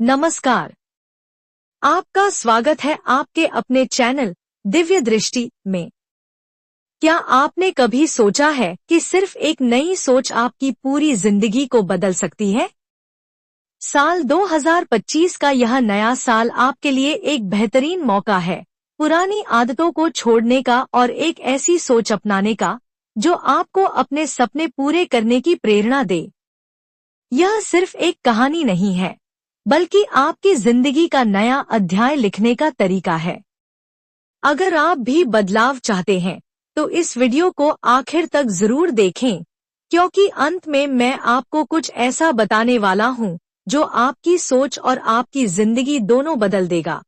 नमस्कार। आपका स्वागत है आपके अपने चैनल दिव्य दृष्टि में। क्या आपने कभी सोचा है कि सिर्फ एक नई सोच आपकी पूरी जिंदगी को बदल सकती है? साल 2025 का यह नया साल आपके लिए एक बेहतरीन मौका है पुरानी आदतों को छोड़ने का और एक ऐसी सोच अपनाने का जो आपको अपने सपने पूरे करने की प्रेरणा दे। यह सिर्फ एक कहानी नहीं है, बल्कि आपकी जिंदगी का नया अध्याय लिखने का तरीका है। अगर आप भी बदलाव चाहते हैं तो इस वीडियो को आखिर तक जरूर देखें, क्योंकि अंत में मैं आपको कुछ ऐसा बताने वाला हूं जो आपकी सोच और आपकी जिंदगी दोनों बदल देगा।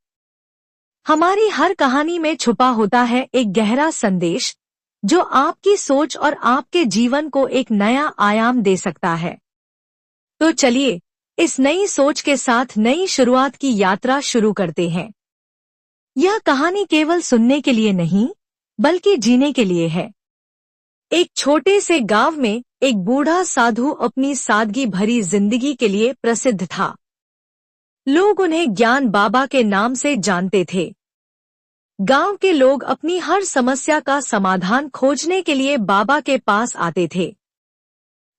हमारी हर कहानी में छुपा होता है एक गहरा संदेश जो आपकी सोच और आपके जीवन को एक नया आयाम दे सकता है। तो चलिए इस नई सोच के साथ नई शुरुआत की यात्रा शुरू करते हैं। यह कहानी केवल सुनने के लिए नहीं, बल्कि जीने के लिए है। एक छोटे से गांव में एक बूढ़ा साधु अपनी सादगी भरी जिंदगी के लिए प्रसिद्ध था। लोग उन्हें ज्ञान बाबा के नाम से जानते थे। गांव के लोग अपनी हर समस्या का समाधान खोजने के लिए बाबा के पास आते थे।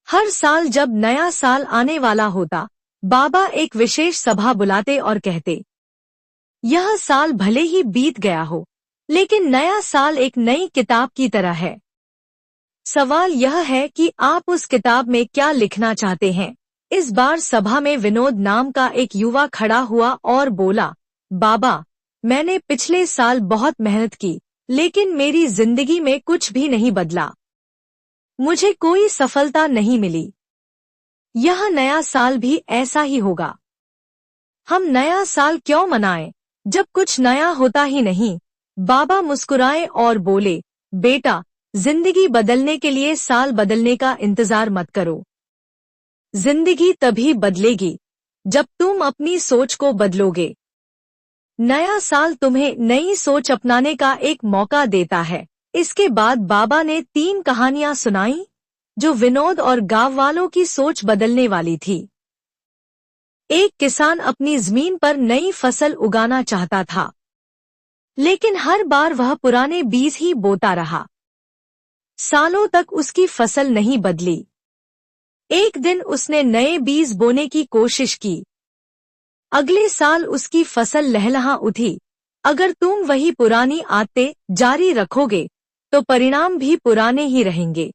हर साल जब नया साल आने वाला होता, बाबा एक विशेष सभा बुलाते और कहते, यह साल भले ही बीत गया हो, लेकिन नया साल एक नई किताब की तरह है। सवाल यह है कि आप उस किताब में क्या लिखना चाहते हैं। इस बार सभा में विनोद नाम का एक युवा खड़ा हुआ और बोला, बाबा, मैंने पिछले साल बहुत मेहनत की, लेकिन मेरी जिंदगी में कुछ भी नहीं बदला। मुझे कोई सफलता नहीं मिली। यह नया साल भी ऐसा ही होगा। हम नया साल क्यों मनाएं, जब कुछ नया होता ही नहीं। बाबा मुस्कुराए और बोले, बेटा, जिंदगी बदलने के लिए साल बदलने का इंतजार मत करो। जिंदगी तभी बदलेगी जब तुम अपनी सोच को बदलोगे। नया साल तुम्हें नई सोच अपनाने का एक मौका देता है। इसके बाद बाबा ने 3 कहानियां सुनाई जो विनोद और गांव वालों की सोच बदलने वाली थी। एक किसान अपनी जमीन पर नई फसल उगाना चाहता था, लेकिन हर बार वह पुराने बीज ही बोता रहा। सालों तक उसकी फसल नहीं बदली। एक दिन उसने नए बीज बोने की कोशिश की। अगले साल उसकी फसल लहलहा उठी। अगर तुम वही पुरानी आदतें जारी रखोगे तो परिणाम भी पुराने ही रहेंगे।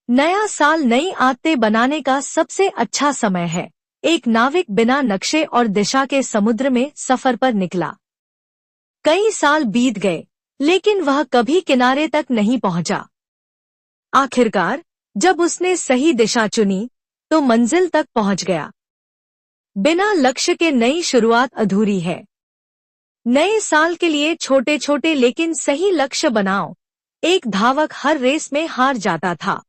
नया साल नई आदतें बनाने का सबसे अच्छा समय है। एक नाविक बिना नक्शे और दिशा के समुद्र में सफर पर निकला। कई साल बीत गए, लेकिन वह कभी किनारे तक नहीं पहुंचा। आखिरकार जब उसने सही दिशा चुनी तो मंजिल तक पहुंच गया। बिना लक्ष्य के नई शुरुआत अधूरी है। नए साल के लिए छोटे छोटे लेकिन सही लक्ष्य बनाओ। एक धावक हर रेस में हार जाता था।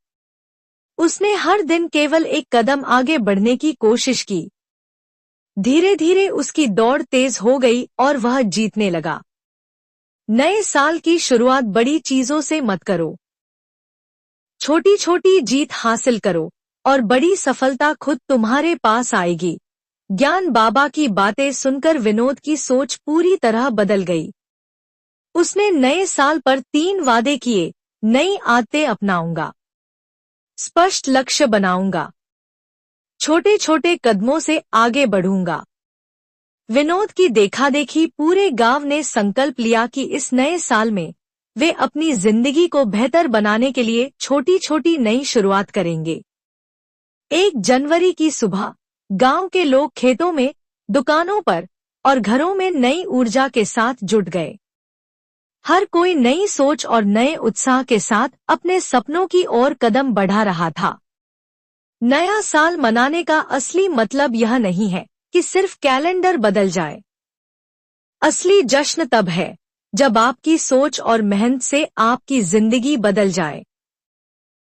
उसने हर दिन केवल एक कदम आगे बढ़ने की कोशिश की। धीरे धीरे उसकी दौड़ तेज हो गई और वह जीतने लगा। नए साल की शुरुआत बड़ी चीजों से मत करो। छोटी छोटी जीत हासिल करो और बड़ी सफलता खुद तुम्हारे पास आएगी। ज्ञान बाबा की बातें सुनकर विनोद की सोच पूरी तरह बदल गई। उसने नए साल पर 3 वादे किए। नई आदतें अपनाऊंगा, स्पष्ट लक्ष्य बनाऊंगा, छोटे छोटे कदमों से आगे बढ़ूंगा। विनोद की देखादेखी पूरे गांव ने संकल्प लिया कि इस नए साल में वे अपनी जिंदगी को बेहतर बनाने के लिए छोटी छोटी नई शुरुआत करेंगे। 1 जनवरी की सुबह गांव के लोग खेतों में, दुकानों पर और घरों में नई ऊर्जा के साथ जुट गए। हर कोई नई सोच और नए उत्साह के साथ अपने सपनों की ओर कदम बढ़ा रहा था। नया साल मनाने का असली मतलब यह नहीं है कि सिर्फ कैलेंडर बदल जाए। असली जश्न तब है जब आपकी सोच और मेहनत से आपकी जिंदगी बदल जाए।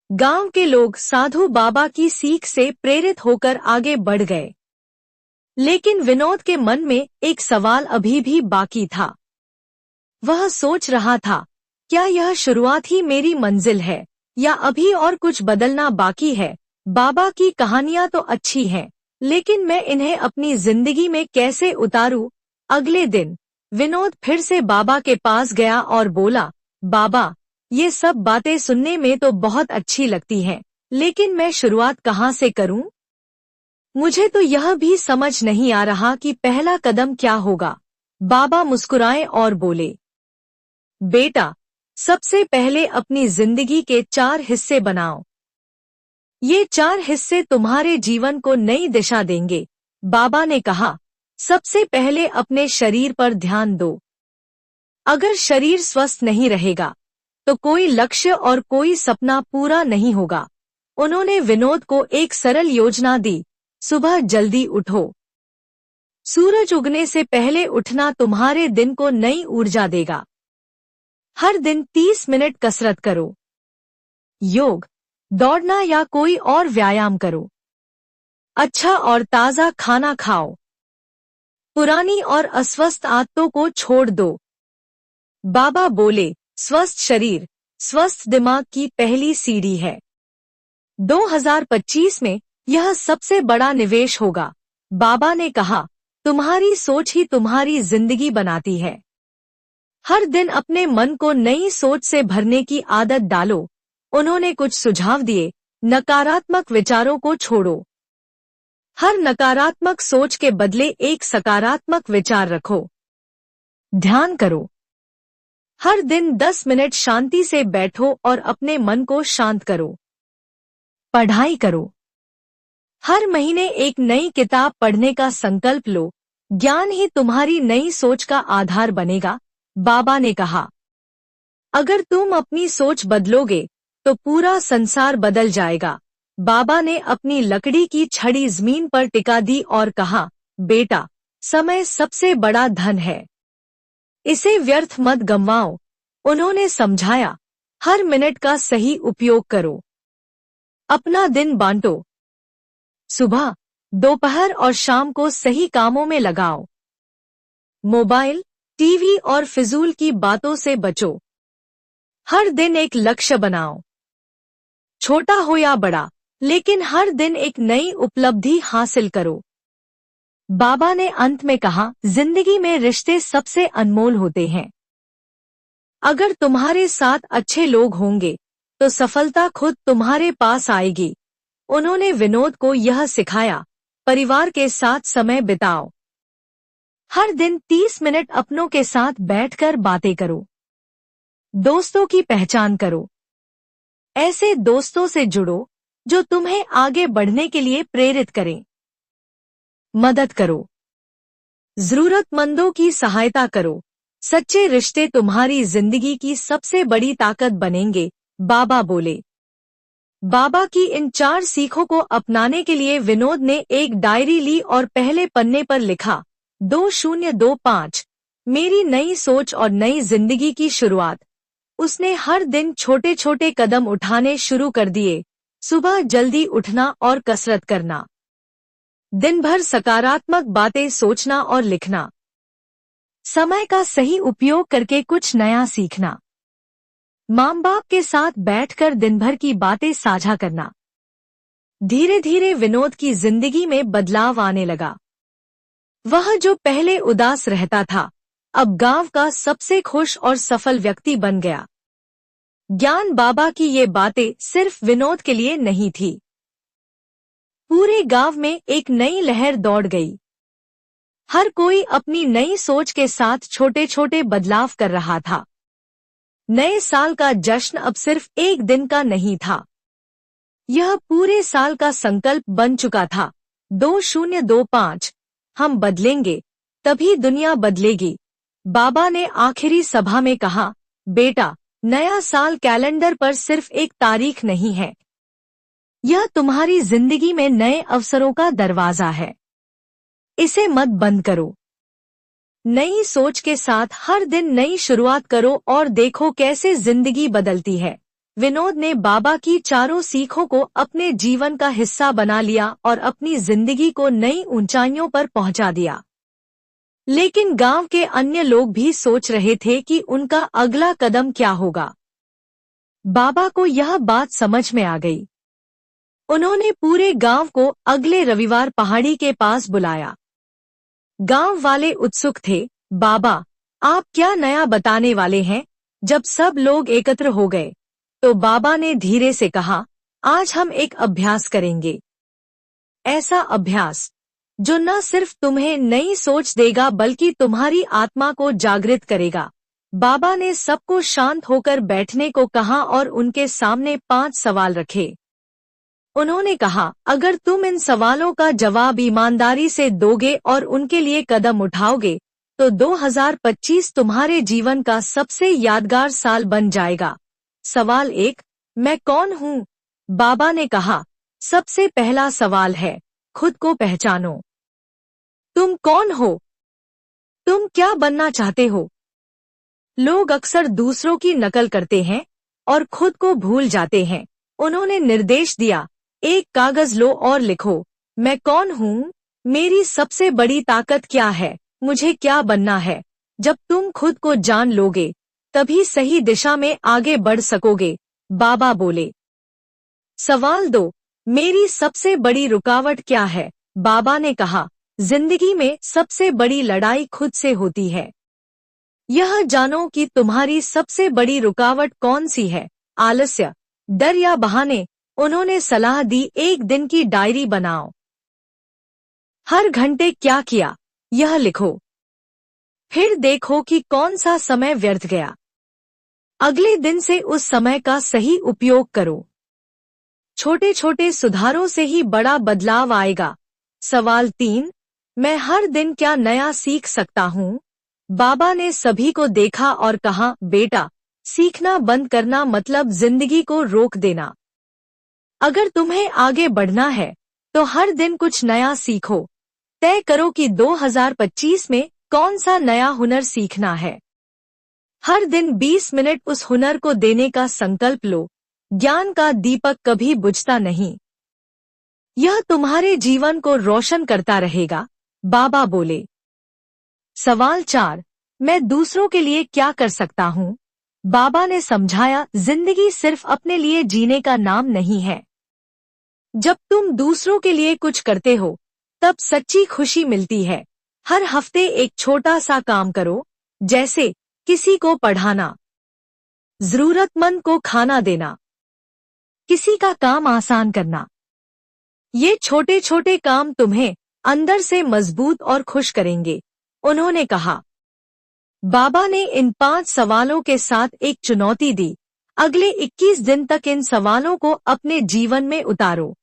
गांव के लोग साधु बाबा की सीख से प्रेरित होकर आगे बढ़ गए। लेकिन विनोद के मन में एक सवाल अभी भी बाकी था। वह सोच रहा था, क्या यह शुरुआत ही मेरी मंजिल है या अभी और कुछ बदलना बाकी है। बाबा की कहानियां तो अच्छी हैं, लेकिन मैं इन्हें अपनी जिंदगी में कैसे उतारूं? अगले दिन विनोद फिर से बाबा के पास गया और बोला, बाबा, ये सब बातें सुनने में तो बहुत अच्छी लगती हैं, लेकिन मैं शुरुआत कहाँ से करूं? मुझे तो यह भी समझ नहीं आ रहा कि पहला कदम क्या होगा। बाबा मुस्कुराए और बोले, बेटा, सबसे पहले अपनी जिंदगी के 4 हिस्से बनाओ। ये 4 हिस्से तुम्हारे जीवन को नई दिशा देंगे। बाबा ने कहा, सबसे पहले अपने शरीर पर ध्यान दो। अगर शरीर स्वस्थ नहीं रहेगा तो कोई लक्ष्य और कोई सपना पूरा नहीं होगा। उन्होंने विनोद को एक सरल योजना दी, सुबह जल्दी उठो। सूरज उगने से पहले उठना तुम्हारे दिन को नई ऊर्जा देगा। हर दिन 30 मिनट कसरत करो। योग, दौड़ना या कोई और व्यायाम करो। अच्छा और ताज़ा खाना खाओ। पुरानी और अस्वस्थ आदतों को छोड़ दो। बाबा बोले, स्वस्थ शरीर, स्वस्थ दिमाग की पहली सीढ़ी है। 2025 में यह सबसे बड़ा निवेश होगा। बाबा ने कहा, तुम्हारी सोच ही तुम्हारी जिंदगी बनाती है। हर दिन अपने मन को नई सोच से भरने की आदत डालो। उन्होंने कुछ सुझाव दिए। नकारात्मक विचारों को छोड़ो। हर नकारात्मक सोच के बदले एक सकारात्मक विचार रखो। ध्यान करो। हर दिन 10 मिनट शांति से बैठो और अपने मन को शांत करो। पढ़ाई करो। हर महीने एक नई किताब पढ़ने का संकल्प लो। ज्ञान ही तुम्हारी नई सोच का आधार बनेगा। बाबा ने कहा, अगर तुम अपनी सोच बदलोगे तो पूरा संसार बदल जाएगा। बाबा ने अपनी लकड़ी की छड़ी जमीन पर टिका दी और कहा, बेटा, समय सबसे बड़ा धन है, इसे व्यर्थ मत गंवाओ। उन्होंने समझाया, हर मिनट का सही उपयोग करो। अपना दिन बांटो। सुबह, दोपहर और शाम को सही कामों में लगाओ। मोबाइल, टीवी और फिजूल की बातों से बचो। हर दिन एक लक्ष्य बनाओ, छोटा हो या बड़ा, लेकिन हर दिन एक नई उपलब्धि हासिल करो। बाबा ने अंत में कहा, जिंदगी में रिश्ते सबसे अनमोल होते हैं। अगर तुम्हारे साथ अच्छे लोग होंगे तो सफलता खुद तुम्हारे पास आएगी। उन्होंने विनोद को यह सिखाया, परिवार के साथ समय बिताओ। हर दिन 30 मिनट अपनों के साथ बैठकर बातें करो। दोस्तों की पहचान करो। ऐसे दोस्तों से जुड़ो जो तुम्हें आगे बढ़ने के लिए प्रेरित करें। मदद करो। जरूरतमंदों की सहायता करो। सच्चे रिश्ते तुम्हारी जिंदगी की सबसे बड़ी ताकत बनेंगे। बाबा बोले। बाबा की इन 4 सीखों को अपनाने के लिए विनोद ने एक डायरी ली और पहले पन्ने पर लिखा, 2025, मेरी नई सोच और नई जिंदगी की शुरुआत। उसने हर दिन छोटे छोटे कदम उठाने शुरू कर दिए। सुबह जल्दी उठना और कसरत करना। दिन भर सकारात्मक बातें सोचना और लिखना। समय का सही उपयोग करके कुछ नया सीखना। माँ बाप के साथ बैठकर दिन भर की बातें साझा करना। धीरे धीरे विनोद की जिंदगी में बदलाव आने लगा। वह जो पहले उदास रहता था, अब गांव का सबसे खुश और सफल व्यक्ति बन गया। ज्ञान बाबा की ये बातें सिर्फ विनोद के लिए नहीं थी। पूरे गांव में एक नई लहर दौड़ गई। हर कोई अपनी नई सोच के साथ छोटे छोटे बदलाव कर रहा था। नए साल का जश्न अब सिर्फ एक दिन का नहीं था, यह पूरे साल का संकल्प बन चुका था। 2025, हम बदलेंगे, तभी दुनिया बदलेगी। बाबा ने आखिरी सभा में कहा, बेटा, नया साल कैलेंडर पर सिर्फ एक तारीख नहीं है, यह तुम्हारी जिंदगी में नए अवसरों का दरवाजा है। इसे मत बंद करो। नई सोच के साथ हर दिन नई शुरुआत करो और देखो कैसे जिंदगी बदलती है। विनोद ने बाबा की 4 सीखों को अपने जीवन का हिस्सा बना लिया और अपनी जिंदगी को नई ऊंचाइयों पर पहुंचा दिया। लेकिन गांव के अन्य लोग भी सोच रहे थे कि उनका अगला कदम क्या होगा। बाबा को यह बात समझ में आ गई। उन्होंने पूरे गांव को अगले रविवार पहाड़ी के पास बुलाया। गांव वाले उत्सुक थे। बाबा, आप क्या नया बताने वाले हैं? जब सब लोग एकत्र हो गए तो बाबा ने धीरे से कहा, आज हम एक अभ्यास करेंगे। ऐसा अभ्यास जो न सिर्फ तुम्हें नई सोच देगा बल्कि तुम्हारी आत्मा को जागृत करेगा। बाबा ने सबको शांत होकर बैठने को कहा और उनके सामने 5 सवाल रखे। उन्होंने कहा, अगर तुम इन सवालों का जवाब ईमानदारी से दोगे और उनके लिए कदम उठाओगे तो 2025 तुम्हारे जीवन का सबसे यादगार साल बन जाएगा। सवाल 1, मैं कौन हूँ? बाबा ने कहा, सबसे पहला सवाल है, खुद को पहचानो। तुम कौन हो? तुम क्या बनना चाहते हो? लोग अक्सर दूसरों की नकल करते हैं और खुद को भूल जाते हैं। उन्होंने निर्देश दिया, एक कागज लो और लिखो, मैं कौन हूँ? मेरी सबसे बड़ी ताकत क्या है? मुझे क्या बनना है? जब तुम खुद को जान लोगे तभी सही दिशा में आगे बढ़ सकोगे, बाबा बोले। सवाल 2, मेरी सबसे बड़ी रुकावट क्या है? बाबा ने कहा, जिंदगी में सबसे बड़ी लड़ाई खुद से होती है। यह जानो कि तुम्हारी सबसे बड़ी रुकावट कौन सी है, आलस्य, डर या बहाने? उन्होंने सलाह दी, एक दिन की डायरी बनाओ। हर घंटे क्या किया, यह लिखो। फिर देखो कि कौन सा समय व्यर्थ गया। अगले दिन से उस समय का सही उपयोग करो। छोटे छोटे सुधारों से ही बड़ा बदलाव आएगा। सवाल 3, मैं हर दिन क्या नया सीख सकता हूँ? बाबा ने सभी को देखा और कहा, बेटा, सीखना बंद करना मतलब जिंदगी को रोक देना। अगर तुम्हें आगे बढ़ना है तो हर दिन कुछ नया सीखो। तय करो कि 2025 में कौन सा नया हुनर सीखना है। हर दिन 20 मिनट उस हुनर को देने का संकल्प लो। ज्ञान का दीपक कभी बुझता नहीं, यह तुम्हारे जीवन को रोशन करता रहेगा, बाबा बोले। सवाल 4, मैं दूसरों के लिए क्या कर सकता हूँ? बाबा ने समझाया, जिंदगी सिर्फ अपने लिए जीने का नाम नहीं है। जब तुम दूसरों के लिए कुछ करते हो तब सच्ची खुशी मिलती है। हर हफ्ते एक छोटा सा काम करो, जैसे किसी को पढ़ाना, जरूरतमंद को खाना देना, किसी का काम आसान करना। ये छोटे छोटे काम तुम्हें अंदर से मजबूत और खुश करेंगे, उन्होंने कहा। बाबा ने इन 5 सवालों के साथ एक चुनौती दी, अगले 21 दिन तक इन सवालों को अपने जीवन में उतारो।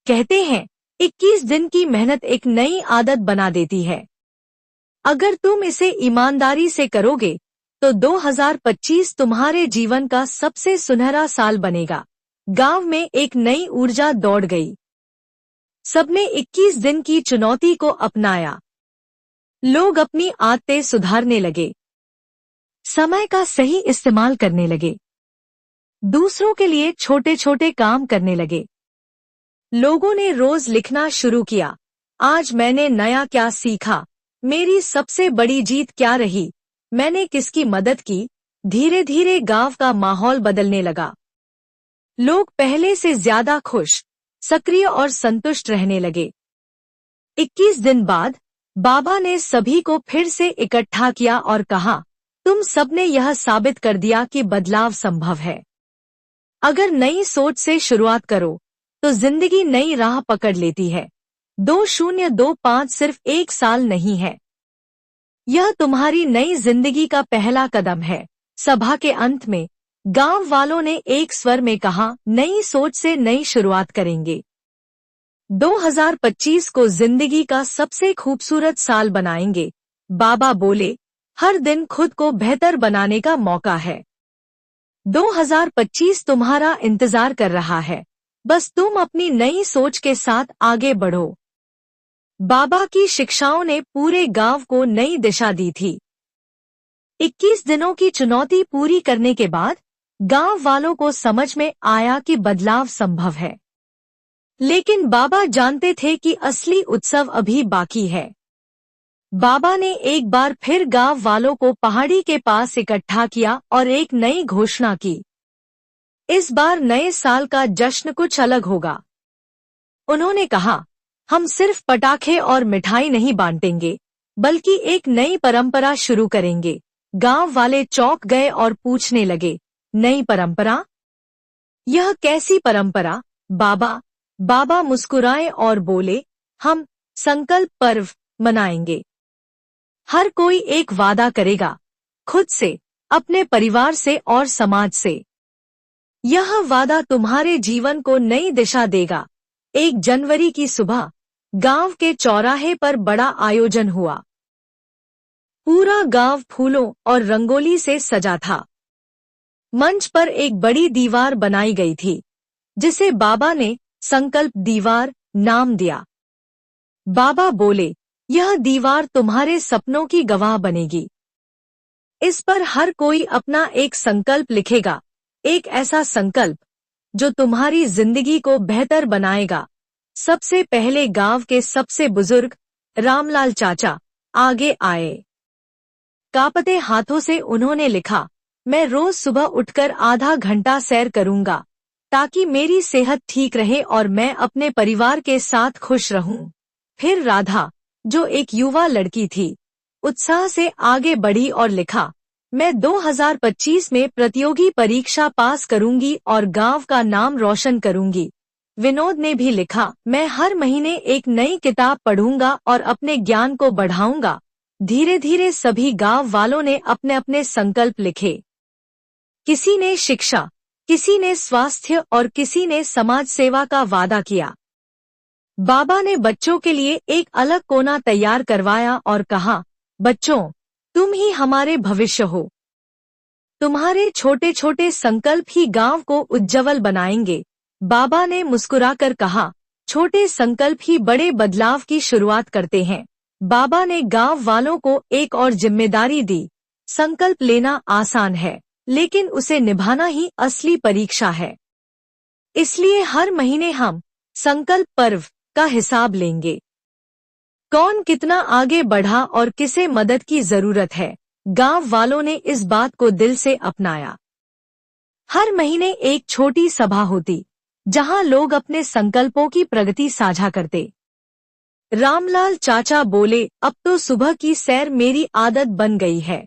कहते हैं 21 दिन की मेहनत एक नई आदत बना देती है। अगर तुम इसे ईमानदारी से करोगे तो 2025 तुम्हारे जीवन का सबसे सुनहरा साल बनेगा। गांव में एक नई ऊर्जा दौड़ गई। सबने 21 दिन की चुनौती को अपनाया। लोग अपनी आदतें सुधारने लगे, समय का सही इस्तेमाल करने लगे, दूसरों के लिए छोटे छोटे काम करने लगे। लोगों ने रोज लिखना शुरू किया, आज मैंने नया क्या सीखा, मेरी सबसे बड़ी जीत क्या रही, मैंने किसकी मदद की। धीरे धीरे गांव का माहौल बदलने लगा। लोग पहले से ज्यादा खुश, सक्रिय और संतुष्ट रहने लगे। 21 दिन बाद बाबा ने सभी को फिर से इकट्ठा किया और कहा, तुम सबने यह साबित कर दिया कि बदलाव संभव है। अगर नई सोच से शुरुआत करो तो जिंदगी नई राह पकड़ लेती है। 2025 सिर्फ एक साल नहीं है, यह तुम्हारी नई जिंदगी का पहला कदम है। सभा के अंत में गांव वालों ने एक स्वर में कहा, नई सोच से नई शुरुआत करेंगे। 2025 को जिंदगी का सबसे खूबसूरत साल बनाएंगे, बाबा बोले। हर दिन खुद को बेहतर बनाने का मौका है। 2025 तुम्हारा इंतजार कर रहा है, बस तुम अपनी नई सोच के साथ आगे बढ़ो। बाबा की शिक्षाओं ने पूरे गांव को नई दिशा दी थी। 21 दिनों की चुनौती पूरी करने के बाद गांव वालों को समझ में आया कि बदलाव संभव है। लेकिन बाबा जानते थे कि असली उत्सव अभी बाकी है। बाबा ने एक बार फिर गांव वालों को पहाड़ी के पास इकट्ठा किया और एक नई घोषणा की। इस बार नए साल का जश्न कुछ अलग होगा। उन्होंने कहा, हम सिर्फ पटाखे और मिठाई नहीं बांटेंगे, बल्कि एक नई परंपरा शुरू करेंगे। गांव वाले चौंक गए और पूछने लगे, नई परंपरा? यह कैसी परंपरा, बाबा? बाबा मुस्कुराए और बोले, हम संकल्प पर्व मनाएंगे। हर कोई एक वादा करेगा, खुद से, अपने परिवार से और समाज से। यह वादा तुम्हारे जीवन को नई दिशा देगा। 1 जनवरी की सुबह गांव के चौराहे पर बड़ा आयोजन हुआ। पूरा गांव फूलों और रंगोली से सजा था। मंच पर एक बड़ी दीवार बनाई गई थी, जिसे बाबा ने संकल्प दीवार नाम दिया। बाबा बोले, यह दीवार तुम्हारे सपनों की गवाह बनेगी। इस पर हर कोई अपना एक संकल्प लिखेगा, एक ऐसा संकल्प जो तुम्हारी जिंदगी को बेहतर बनाएगा। सबसे पहले गांव के सबसे बुजुर्ग रामलाल चाचा आगे आए। कांपते हाथों से उन्होंने लिखा, मैं रोज सुबह उठकर आधा घंटा सैर करूंगा, ताकि मेरी सेहत ठीक रहे और मैं अपने परिवार के साथ खुश रहूं। फिर राधा, जो एक युवा लड़की थी, उत्साह से आगे बढ़ी और लिखा, मैं 2025 में प्रतियोगी परीक्षा पास करूंगी और गांव का नाम रोशन करूंगी। विनोद ने भी लिखा, मैं हर महीने एक नई किताब पढ़ूंगा और अपने ज्ञान को बढ़ाऊंगा। धीरे धीरे सभी गांव वालों ने अपने अपने संकल्प लिखे। किसी ने शिक्षा, किसी ने स्वास्थ्य और किसी ने समाज सेवा का वादा किया। बाबा ने बच्चों के लिए एक अलग कोना तैयार करवाया और कहा, बच्चों, तुम ही हमारे भविष्य हो। तुम्हारे छोटे छोटे संकल्प ही गांव को उज्जवल बनाएंगे। बाबा ने मुस्कुराकर कहा, छोटे संकल्प ही बड़े बदलाव की शुरुआत करते हैं। बाबा ने गांव वालों को एक और जिम्मेदारी दी। संकल्प लेना आसान है, लेकिन उसे निभाना ही असली परीक्षा है। इसलिए हर महीने हम संकल्प पर्व का हिसाब लेंगे। कौन कितना आगे बढ़ा और किसे मदद की जरूरत है। गांव वालों ने इस बात को दिल से अपनाया। हर महीने एक छोटी सभा होती, जहां लोग अपने संकल्पों की प्रगति साझा करते। रामलाल चाचा बोले, अब तो सुबह की सैर मेरी आदत बन गई है।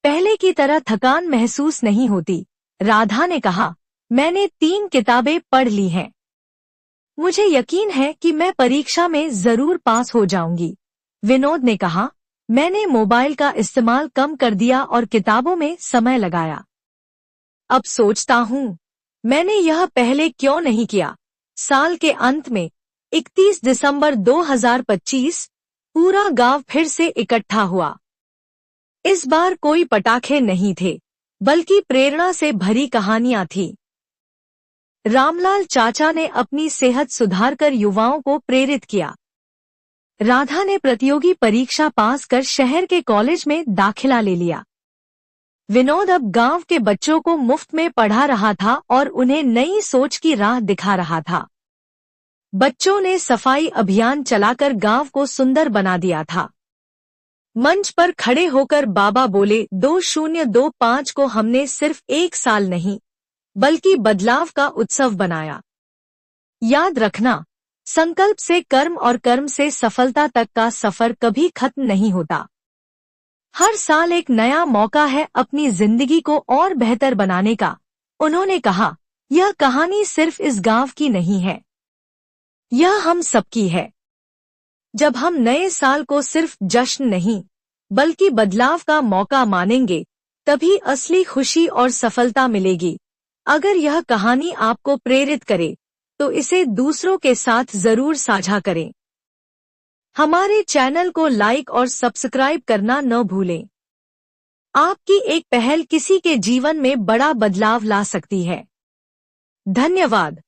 पहले की तरह थकान महसूस नहीं होती। राधा ने कहा, मैंने 3 किताबें पढ़ ली हैं। मुझे यकीन है कि मैं परीक्षा में जरूर पास हो जाऊंगी। विनोद ने कहा, मैंने मोबाइल का इस्तेमाल कम कर दिया और किताबों में समय लगाया। अब सोचता हूँ, मैंने यह पहले क्यों नहीं किया। साल के अंत में 31 दिसंबर 2025 पूरा गांव फिर से इकट्ठा हुआ। इस बार कोई पटाखे नहीं थे, बल्कि प्रेरणा से भरी कहानियां थीं। रामलाल चाचा ने अपनी सेहत सुधारकर युवाओं को प्रेरित किया। राधा ने प्रतियोगी परीक्षा पास कर शहर के कॉलेज में दाखिला ले लिया। विनोद अब गांव के बच्चों को मुफ्त में पढ़ा रहा था और उन्हें नई सोच की राह दिखा रहा था। बच्चों ने सफाई अभियान चलाकर गांव को सुंदर बना दिया था। मंच पर खड़े होकर बाबा बोले, 2025 को हमने सिर्फ 1 साल नहीं, बल्कि बदलाव का उत्सव बनाया। याद रखना, संकल्प से कर्म और कर्म से सफलता तक का सफर कभी खत्म नहीं होता। हर साल एक नया मौका है अपनी जिंदगी को और बेहतर बनाने का। उन्होंने कहा, यह कहानी सिर्फ इस गांव की नहीं है, यह हम सबकी है। जब हम नए साल को सिर्फ जश्न नहीं, बल्कि बदलाव का मौका मानेंगे, तभी असली खुशी और सफलता मिलेगी। अगर यह कहानी आपको प्रेरित करे, तो इसे दूसरों के साथ जरूर साझा करें। हमारे चैनल को लाइक और सब्सक्राइब करना न भूलें। आपकी एक पहल किसी के जीवन में बड़ा बदलाव ला सकती है। धन्यवाद।